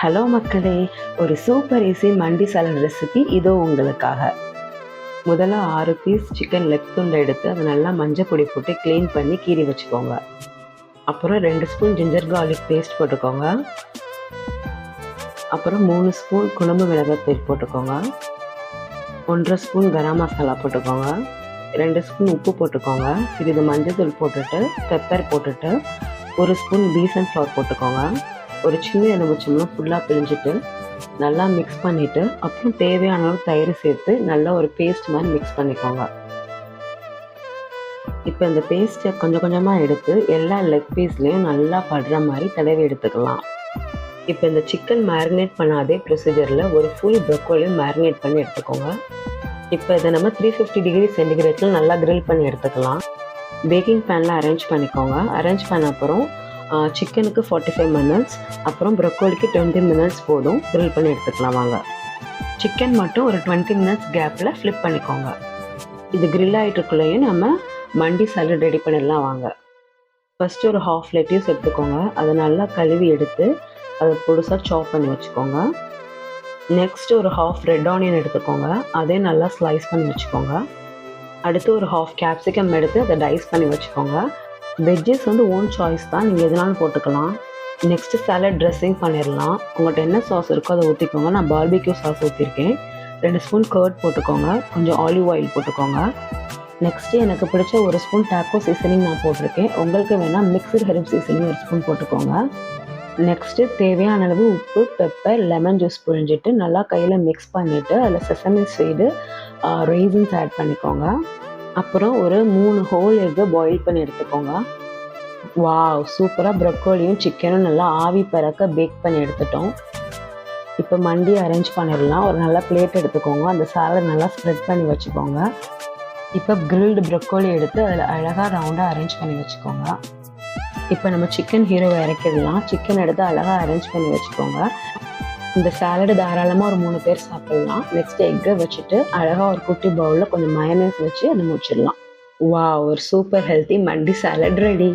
Hello மக்களே! ஒரு super easy மண்டி salad recipe இதோ உங்களுக்காக. முதல்ல 6 பீஸ் சிக்கன் லெக் துண்ட எடுத்து அதை நல்லா மஞ்சள் பொடி போட்டு க்ளீன் பண்ணி கீறி வச்சுக்கோங்க. அப்புறம் 2 ஸ்பூன் ஜிஞ்சர் கார்லிக் பேஸ்ட் போட்டுக்கோங்க. அப்புறம் 3 ஸ்பூன் குழம்பு மிளகாய்த்தூள் போட்டுக்கோங்க. 1 1/2 ஸ்பூன் கரம் மசாலா போட்டுக்கோங்க. 2 ஸ்பூன் உப்பு போட்டுக்கோங்க. சிறிது மஞ்சள் தூள் போட்டுட்டு பெப்பர் போட்டுட்டு 1 ஸ்பூன் பீசன் ஃப்ளவர் போட்டுக்கோங்க. ஒரு சின்ன எலுமிச்சம்பழம் ஃபுல்லாக பிழிஞ்சிட்டு நல்லா மிக்ஸ் பண்ணிவிட்டு அப்புறம் தேவையான அளவு தயிர் சேர்த்து நல்லா ஒரு பேஸ்ட் மாதிரி மிக்ஸ் பண்ணிக்கோங்க. இப்போ இந்த பேஸ்ட்டை கொஞ்சம் கொஞ்சமாக எடுத்து எல்லா லெக் பீஸ்லேயும் நல்லா படுற மாதிரி தடவி எடுத்துக்கலாம். இப்போ இந்த சிக்கன் மேரினேட் பண்ண அதே ப்ரொசீஜரில் ஒரு ஃபுல் ப்ரொக்கோலியும் மேரினேட் பண்ணி எடுத்துக்கோங்க. இப்போ இதை நம்ம 350 டிகிரி சென்டிகிரேட்டில் நல்லா கிரில் பண்ணி எடுத்துக்கலாம். பேக்கிங் பேனில் அரேஞ்ச் பண்ணிக்கோங்க. அரேஞ்ச் பண்ண அப்புறம் சிக்கனுக்கு 45 மினிட்ஸ், அப்புறம் ப்ரொக்கோலிக்கு 20 மினிட்ஸ் போதும். கிரில் பண்ணி எடுத்துக்கலாம் வாங்க. சிக்கன் மட்டும் ஒரு 20 மினிட்ஸ் கேப்பில் ஃப்ளிப் பண்ணிக்கோங்க. இது கிரில் ஆகிட்டுக்குள்ளேயும் நம்ம மண்டி சாலட் ரெடி பண்ணிடலாம் வாங்க. ஃபஸ்ட்டு ஒரு ஹாஃப் லெட்யூஸ் எடுத்துக்கோங்க. அதை நல்லா கழுவி எடுத்து அதை பொடுசாக சாப் பண்ணி வச்சுக்கோங்க. நெக்ஸ்ட்டு ஒரு ஹாஃப் ரெட் ஆனியன் எடுத்துக்கோங்க. அதையும் நல்லா ஸ்லைஸ் பண்ணி வச்சுக்கோங்க. அடுத்து ஒரு ஹாஃப் கேப்சிகம் எடுத்து அதை டைஸ் பண்ணி வச்சுக்கோங்க. வெஜ்ஜஸ் ஓன் சாய்ஸ் தான், நீங்கள் எதுனாலும் போட்டுக்கலாம். நெக்ஸ்ட்டு சாலட் ட்ரெஸ்ஸிங் பண்ணிடலாம். உங்கள்கிட்ட என்ன சாஸ் இருக்கோ அதை ஊற்றிக்கோங்க. நான் பார்பிக்யூ சாஸ் ஊற்றிருக்கேன். 2 ஸ்பூன் கர்ட் போட்டுக்கோங்க. கொஞ்சம் ஆலிவ் ஆயில் போட்டுக்கோங்க. நெக்ஸ்ட்டு எனக்கு பிடிச்ச 1 ஸ்பூன் டாக்கோ சீசனிங் நான் போட்டிருக்கேன். உங்களுக்கு வேணால் மிக்சட் ஹெர்ப் சீசனிங் 1 ஸ்பூன் போட்டுக்கோங்க. நெக்ஸ்ட்டு தேவையான அளவு உப்பு, பெப்பர், லெமன் ஜூஸ் புழிஞ்சிட்டு நல்லா கையில் மிக்ஸ் பண்ணிவிட்டு அதில் செசமி சீடு, ரெய்சின்ஸ் ஆட் பண்ணிக்கோங்க. அப்புறம் ஒரு 3 ஹோல் எக்கை பாயில் பண்ணி எடுத்துக்கோங்க. வாவ், சூப்பராக ப்ரொக்கோலியும் சிக்கனும் நல்லா ஆவி பறக்க பேக் பண்ணி எடுத்துட்டோம். இப்போ மண்டி அரேஞ்ச் பண்ணிடலாம். ஒரு நல்ல பிளேட் எடுத்துக்கோங்க. அந்த சாலட் நல்லா ஸ்ப்ரெட் பண்ணி வச்சுக்கோங்க. இப்போ கிரில்டு ப்ரொக்கோலி எடுத்து அதில் அழகாக ரவுண்டாக அரேஞ்ச் பண்ணி வச்சுக்கோங்க. இப்போ நம்ம சிக்கன் ஹீரோவை இறக்கிடலாம். சிக்கன் எடுத்து அழகாக அரேஞ்ச் பண்ணி வச்சுக்கோங்க. இந்த சாலடு தாராளமாக ஒரு 3 பேர் சாப்பிட்லாம். நெக்ஸ்ட் எக்கை வச்சுட்டு அழகாக ஒரு குட்டி பவுலில் கொஞ்சம் மயனேஸ் வச்சு அதை முடிச்சிடலாம். வாவ், ஒரு சூப்பர் ஹெல்த்தி மண்டி சாலட் ரெடி.